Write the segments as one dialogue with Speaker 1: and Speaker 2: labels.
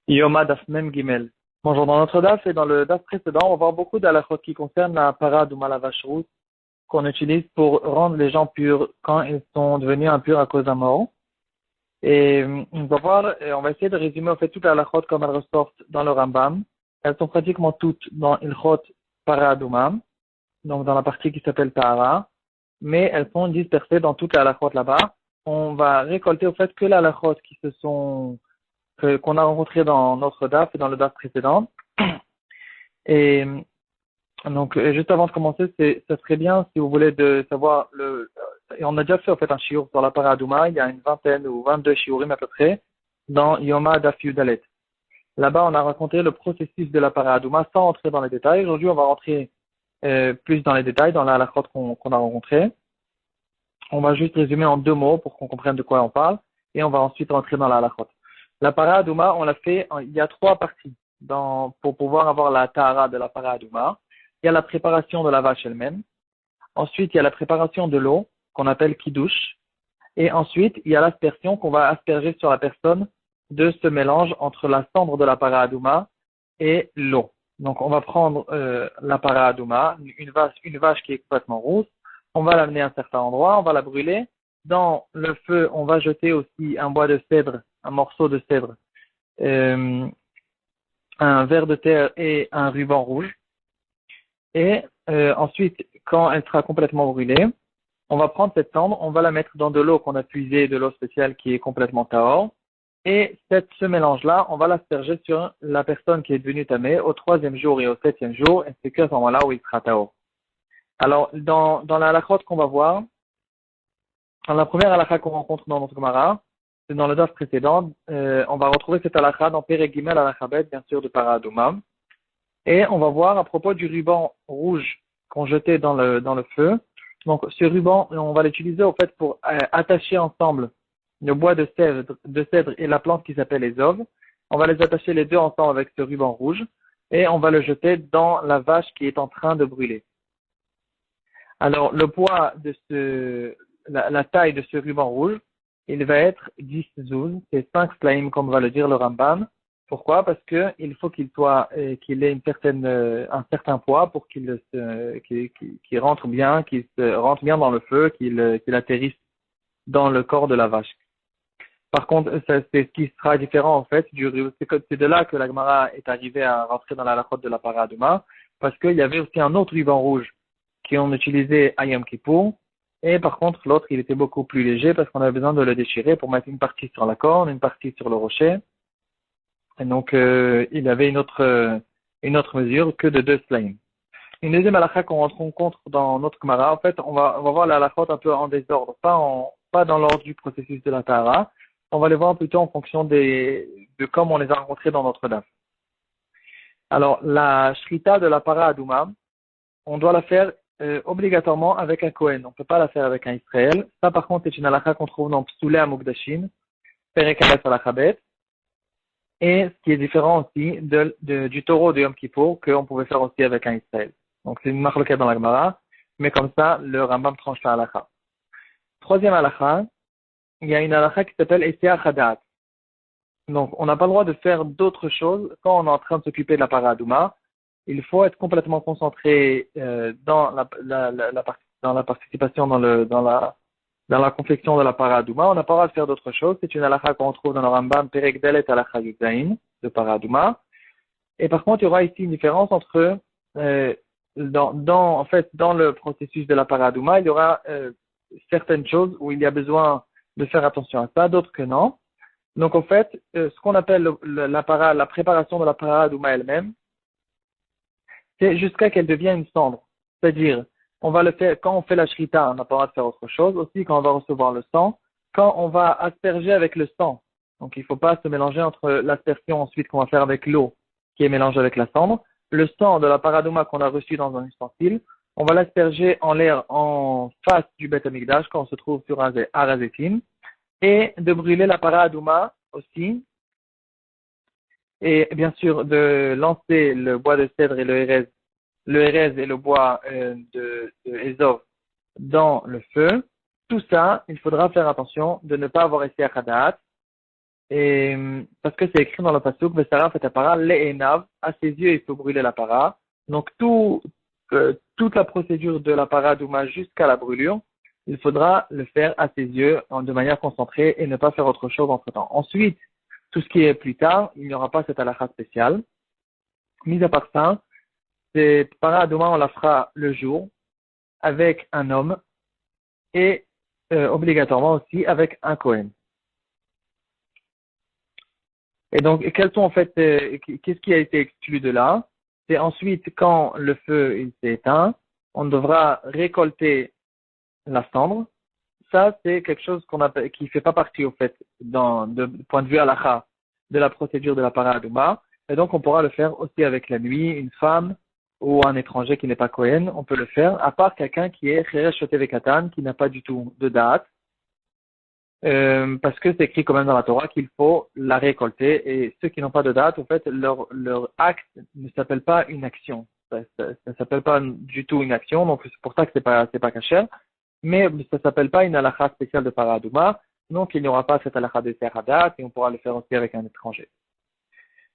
Speaker 1: Yoma Daf Mem Gimel. Bonjour, dans notre Daf et dans le Daf précédent, on va voir beaucoup d'halachot qui concernent la parade ou malavashrut qu'on utilise pour rendre les gens purs quand ils sont devenus impurs à cause d'un mort. Et on va voir, et on va essayer de résumer en fait toutes les halachot comme elles ressortent dans le Rambam. Elles sont pratiquement toutes dans Ilchot Paraduma, donc dans la partie qui s'appelle Tahara, mais elles sont dispersées dans toutes les halachot là-bas. On va récolter au fait que les halachot qu'on a rencontré dans notre DAF et dans le DAF précédent. Et donc, juste avant de commencer, ça serait bien, si vous voulez, de savoir et on a déjà fait, en fait, un shiur sur la paradouma, il y a une vingtaine ou 22 shiurim à peu près, dans Yoma Daf Yudalet. Là-bas, on a raconté le processus de la paradouma sans entrer dans les détails. Aujourd'hui, on va rentrer plus dans les détails, dans la halachot qu'on a rencontré. On va juste résumer en 2 mots pour qu'on comprenne de quoi on parle, et on va ensuite rentrer dans la halachot. La paradouma, on l'a fait, il y a 3 parties pour pouvoir avoir la tahara de la paradouma. Il y a la préparation de la vache elle-même. Ensuite, il y a la préparation de l'eau, qu'on appelle kiddush. Et ensuite, il y a l'aspersion qu'on va asperger sur la personne de ce mélange entre la cendre de la paradouma et l'eau. Donc, on va prendre la paradouma, une vache qui est complètement rousse. On va l'amener à un certain endroit, on va la brûler. Dans le feu, on va jeter aussi un bois de cèdre, un morceau de cèdre, un ver de terre et un ruban rouge. Et ensuite, quand elle sera complètement brûlée, on va prendre cette cendre, on va la mettre dans de l'eau qu'on a puisée, de l'eau spéciale qui est complètement tahor. Et ce mélange-là, on va l'asperger sur la personne qui est devenue tamée au 3e jour et au 7e jour, et c'est qu'à ce moment-là où il sera tahor. Alors, dans la halachot qu'on va voir, dans la première halakha qu'on rencontre dans notre Gemara, c'est dans le daf précédent, on va retrouver cette halakha dans Perek Gimel halakha bien sûr, de Paradouma. Et on va voir à propos du ruban rouge qu'on jetait dans le feu. Donc, ce ruban, on va l'utiliser au fait pour attacher ensemble le bois de cèdre et la plante qui s'appelle ezov. On va les attacher les deux ensemble avec ce ruban rouge et on va le jeter dans la vache qui est en train de brûler. Alors, le poids de la taille de ce ruban rouge, il va être 10 zouz, c'est 5 slaim comme va le dire le Rambam. Pourquoi? Parce que il faut qu'il ait un certain poids pour qu'il rentre bien, qu'il se rentre bien dans le feu, qu'il atterrisse dans le corps de la vache. Par contre, c'est ce qui sera différent en fait c'est de là que la Gemara est arrivée à rentrer dans la halachot de la paradouma, parce qu'il y avait aussi un autre ruban rouge qu'on utilisait à Yom Kippour, et par contre l'autre il était beaucoup plus léger parce qu'on avait besoin de le déchirer pour mettre une partie sur la corne, une partie sur le rocher. Et donc, il avait une autre mesure que de 2 slaim. Une deuxième halakha qu'on rencontre dans notre Gemara, en fait, on va voir la halachot un peu en désordre, pas dans l'ordre du processus de la tahara. On va les voir plutôt en fonction de comme on les a rencontrés dans notre daf. Alors, la shrita de la paradouma, on doit la faire obligatoirement avec un Kohen. On ne peut pas la faire avec un Israël. Ça, par contre, c'est une halakha qu'on trouve dans Psoulé Amugdashin, Perek Aleph Halakhabet. Et ce qui est différent aussi du taureau de Yom Kippour, qu'on pouvait faire aussi avec un Israël. Donc c'est une marloquette dans la Gemara, mais comme ça, le Rambam tranche la halakha. Troisième halakha, il y a une halakha qui s'appelle Esea Chadat. Donc on n'a pas le droit de faire d'autres choses quand on est en train de s'occuper de la paradouma. Il faut être complètement concentré dans la participation dans la confection de la paradouma. On n'a pas le droit de faire d'autres choses. C'est une halakha qu'on trouve dans le Rambam, Perek Dalet halakha Yudain, de paradouma. Et par contre, il y aura ici une différence entre, en fait, dans le processus de la paradouma, il y aura certaines choses où il y a besoin de faire attention à ça, d'autres que non. Donc, en fait, ce qu'on appelle la préparation de la paradouma elle-même, c'est jusqu'à qu'elle devienne une cendre. C'est-à-dire, on va le faire, quand on fait la shrita, on n'a pas le droit de faire autre chose. Aussi, quand on va recevoir le sang, quand on va asperger avec le sang. Donc, il ne faut pas se mélanger entre l'aspersion ensuite qu'on va faire avec l'eau, qui est mélangée avec la cendre. Le sang de la paradouma qu'on a reçu dans un ustensile, on va l'asperger en l'air en face du Beth Amikdash quand on se trouve sur un Arazetim. Et de brûler la paradouma aussi. Et bien sûr, de lancer le bois de cèdre et le hérez et le bois de Ezov dans le feu. Tout ça, il faudra faire attention de ne pas avoir essayé à Khadat. Et parce que c'est écrit dans le pasuk, Vesaraf et Apara, Le'enav, à ses yeux, il faut brûler la para. Donc toute la procédure de la para d'Ouma jusqu'à la brûlure, il faudra le faire à ses yeux de manière concentrée et ne pas faire autre chose entre temps. Ensuite, tout ce qui est plus tard, il n'y aura pas cette halakha spéciale. Mis à part ça, cette para d'Ouma, on la fera le jour avec un homme et obligatoirement aussi avec un Kohen. Et donc, quels sont en fait, qu'est-ce qui a été exclu de là? C'est ensuite quand le feu il s'est éteint, on devra récolter la cendre. Ça, c'est quelque chose qui fait pas partie au fait, de point de vue halakha, de la procédure de la paradouma. Et donc, on pourra le faire aussi avec la nuit, une femme ou un étranger qui n'est pas Kohen, on peut le faire, à part quelqu'un qui est Cheresh Vekatan, qui n'a pas du tout de date. Parce que c'est écrit quand même dans la Torah qu'il faut la récolter et ceux qui n'ont pas de date, en fait, leur acte ne s'appelle pas une action. Ça s'appelle pas du tout une action, donc c'est pour ça que c'est pas kasher. Mais ça s'appelle pas une halakha spéciale de paradouma, donc il n'y aura pas cette halakha de seradat et on pourra le faire aussi avec un étranger.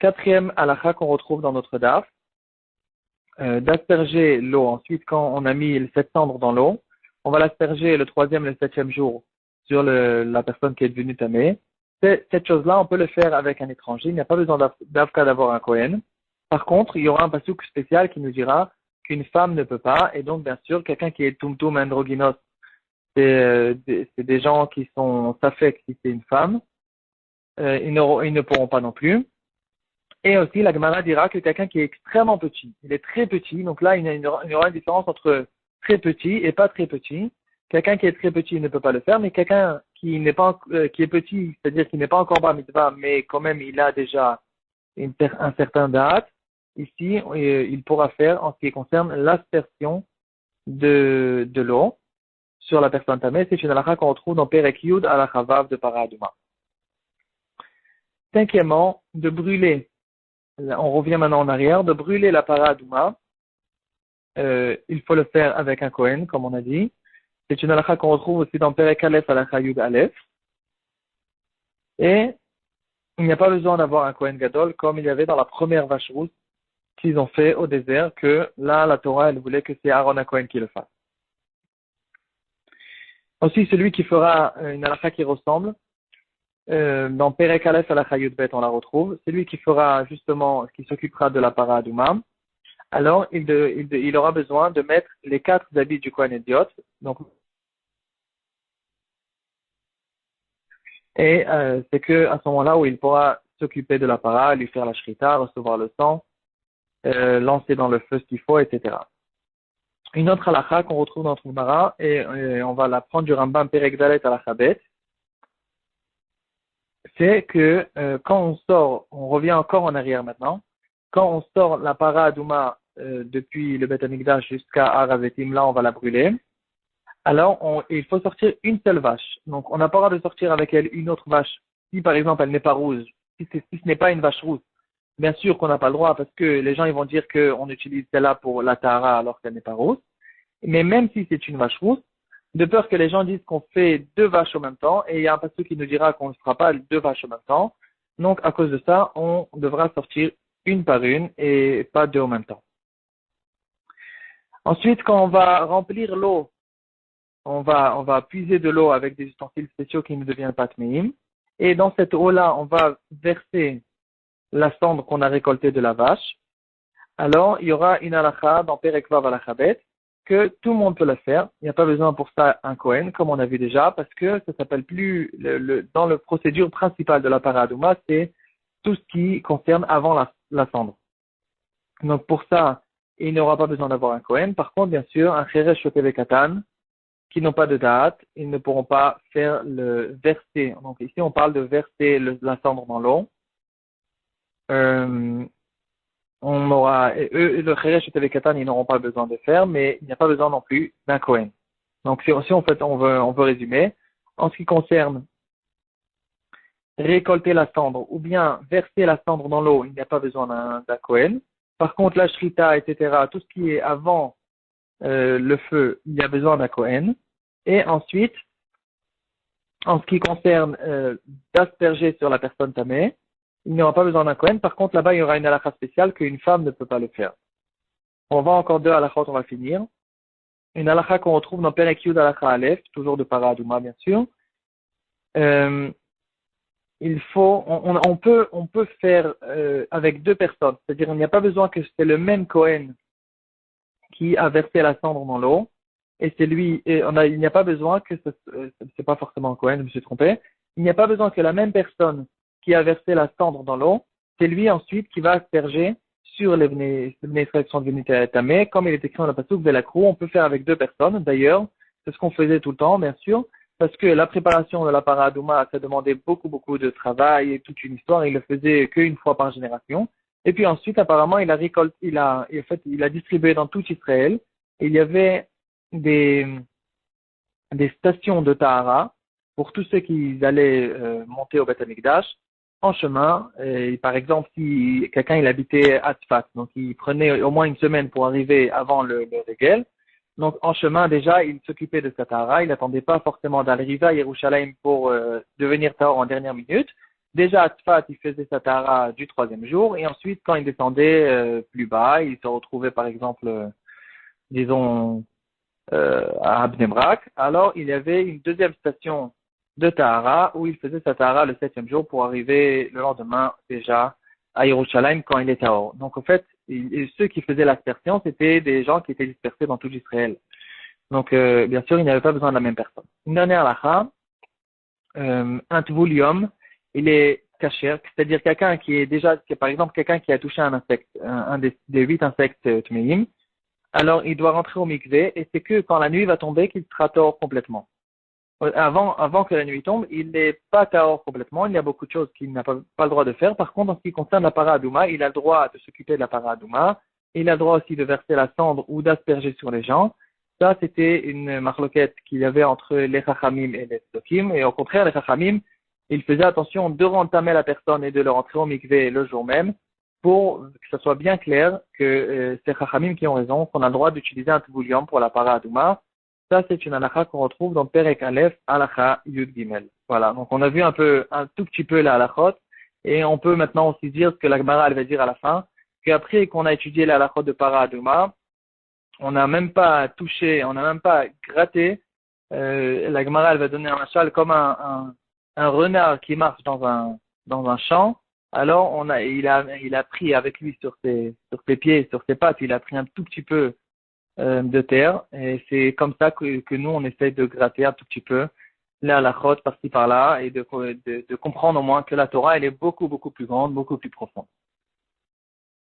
Speaker 1: Quatrième halakha qu'on retrouve dans notre daf, d'asperger l'eau. Ensuite, quand on a mis les 7 cendres dans l'eau, on va l'asperger le 3e et le 7e jour sur la personne qui est devenue tamée. Cette chose-là, on peut le faire avec un étranger. Il n'y a pas besoin d'avka d'avoir un Kohen. Par contre, il y aura un pasuk spécial qui nous dira qu'une femme ne peut pas. Et donc, bien sûr, quelqu'un qui est tumtum androgynos, c'est des gens qui sont safek si c'est une femme. Ils ne pourront pas non plus. Et aussi, la Gemara dira que quelqu'un qui est extrêmement petit, il est très petit, donc là, il y aura une différence entre très petit et pas très petit. Quelqu'un qui est très petit il ne peut pas le faire, mais quelqu'un qui n'est pas, qui est petit, c'est-à-dire qui n'est pas encore bar mitzvah, mais quand même il a déjà un certain date, ici, il pourra faire en ce qui concerne l'aspersion de l'eau sur la personne tamée. C'est une halakha qu'on retrouve dans Perek Yud halakha vav de Paradouma. Cinquièmement, de brûler. On revient maintenant en arrière, de brûler la paradouma. Il faut le faire avec un Kohen, comme on a dit. C'est une halakha qu'on retrouve aussi dans Perek Aleph halakha Yud Aleph. Et il n'y a pas besoin d'avoir un Kohen Gadol, comme il y avait dans la première vache rousse qu'ils ont fait au désert, que là, la Torah, elle voulait que c'est Aaron à Kohen qui le fasse. Aussi, celui qui fera une halakha qui ressemble, dans Perek Aleph halakha Yud Bet, on la retrouve. Celui qui fera justement, qui s'occupera de la paradouma, alors il aura besoin de mettre les 4 habits du Kohen Idiot. Donc, et c'est que à ce moment-là où il pourra s'occuper de la para, lui faire la shrita, recevoir le sang, lancer dans le feu ce qu'il faut, etc. Une autre halakha qu'on retrouve dans Troumara, et on va la prendre du Rambam Perek Dalet halakha Bet, c'est que quand on sort, on revient encore en arrière maintenant, quand on sort la para adouma depuis le Beth Amikdash jusqu'à Aravetim, là on va la brûler. Alors il faut sortir une seule vache. Donc on n'a pas le droit de sortir avec elle une autre vache. Si par exemple elle n'est pas rouge, si ce n'est pas une vache rousse, bien sûr qu'on n'a pas le droit parce que les gens ils vont dire qu'on utilise celle-là pour la tahara alors qu'elle n'est pas rousse. Mais même si c'est une vache rousse, de peur que les gens disent qu'on fait 2 vaches en même temps, et il y a un pasteur qui nous dira qu'on ne fera pas 2 vaches en même temps. Donc, à cause de ça, on devra sortir une par une et pas 2 en même temps. Ensuite, quand on va remplir l'eau, on va puiser de l'eau avec des ustensiles spéciaux qui ne deviennent pas tmeim. Et dans cette eau-là, on va verser la cendre qu'on a récoltée de la vache. Alors, il y aura une halakha dans Perek Vav halakha Bet, que tout le monde peut le faire. Il n'y a pas besoin pour ça un Kohen, comme on a vu déjà, parce que ça s'appelle plus, dans la procédure principale de la paradouma, c'est tout ce qui concerne avant la cendre. Donc pour ça, il n'y aura pas besoin d'avoir un Kohen. Par contre, bien sûr, un Cheresh Katan, qui n'ont pas de date, ils ne pourront pas faire le verser. Donc ici, on parle de verser la cendre dans l'eau. On aura, eux, le Cheresh et le Katan, ils n'auront pas besoin de faire, mais il n'y a pas besoin non plus d'un Kohen. Donc, si en fait, on veut résumer. En ce qui concerne récolter la cendre ou bien verser la cendre dans l'eau, il n'y a pas besoin d'un Kohen. Par contre, la shrita, etc., tout ce qui est avant le feu, il y a besoin d'un Kohen. Et ensuite, En ce qui concerne d'asperger sur la personne tamée, il n'y aura pas besoin d'un Kohen. Par contre, là-bas, il y aura une halakha spéciale qu'une femme ne peut pas le faire. On va encore deux halakhot, on va finir. Une halakha qu'on retrouve dans Perek Yud halakha Aleph, toujours de Para Aduma, bien sûr. Il faut, on peut faire avec deux personnes. C'est-à-dire, il n'y a pas besoin que c'est le même Kohen qui a versé la cendre dans l'eau. Et c'est lui, il n'y a pas besoin que c'est pas forcément un Cohen, je me suis trompé. Il n'y a pas besoin que la même personne qui a versé la cendre dans l'eau, c'est lui ensuite qui va asperger sur les Bnei Israël qui sont devenus tamés. Comme il est écrit dans la Passouk de la Crou, on peut faire avec deux personnes. D'ailleurs, c'est ce qu'on faisait tout le temps, bien sûr, parce que la préparation de la paradouma, ça demandait beaucoup de travail et toute une histoire. Il le faisait qu'une fois par génération. Et puis ensuite, apparemment, il a distribué dans tout Israël. Il y avait des, des stations de Tahara pour tous ceux qui allaient monter au Beth Amikdash en chemin. Et par exemple, si quelqu'un il habitait à Tzfat, donc il prenait au moins une semaine pour arriver avant le Régel. Donc en chemin déjà, il s'occupait de sa Tahara. Il n'attendait pas forcément d'arriver à Yerushalayim pour devenir Tahor en dernière minute. Déjà à Tzfat, il faisait sa Tahara du troisième jour. Et ensuite, quand il descendait plus bas, il se retrouvait par exemple, disons, à Bnei Brak, alors il y avait une deuxième station de Tahara où il faisait sa Tahara le septième jour pour arriver le lendemain déjà à Yerushalayim quand il était à Or. Donc en fait, ceux qui faisaient l'aspersion, c'était des gens qui étaient dispersés dans tout Israël. Donc bien sûr, il n'y avait pas besoin de la même personne. Une dernière lacha, un tvulium, il est kasher, c'est-à-dire quelqu'un qui est déjà, par exemple quelqu'un qui a touché un insecte, un des 8 insectes tmeim, alors il doit rentrer au mikvé et c'est que quand la nuit va tomber qu'il sera tahor complètement. Avant que la nuit tombe, il n'est pas tahor complètement, il y a beaucoup de choses qu'il n'a pas le droit de faire. Par contre, en ce qui concerne la paradouma, il a le droit de s'occuper de la paradouma, il a le droit aussi de verser la cendre ou d'asperger sur les gens. Ça, c'était une marloquette qu'il y avait entre les chachamim et les tzdokim, et au contraire, les chachamim, ils faisaient attention de rentamer la personne et de le rentrer au mikvé le jour même, pour que ce soit bien clair que c'est Chachamim qui ont raison, qu'on a le droit d'utiliser un tiboulium pour la paradouma. Ça, c'est une halakha qu'on retrouve dans Perek Aleph, halakha Yud Gimel. Voilà, donc on a vu un tout petit peu la halakhot, et on peut maintenant aussi dire ce que la Gemara elle va dire à la fin, qu'après qu'on a étudié la halakhot de paradouma, on n'a même pas touché, on n'a même pas gratté, la Gemara elle va donner un machal comme un renard qui marche dans un champ. Alors il a pris avec lui sur ses pieds, sur ses pattes, il a pris un tout petit peu de terre et c'est comme ça que nous on essaie de gratter un tout petit peu la halachot par-ci par-là et de comprendre au moins que la Torah elle est beaucoup plus grande, beaucoup plus profonde.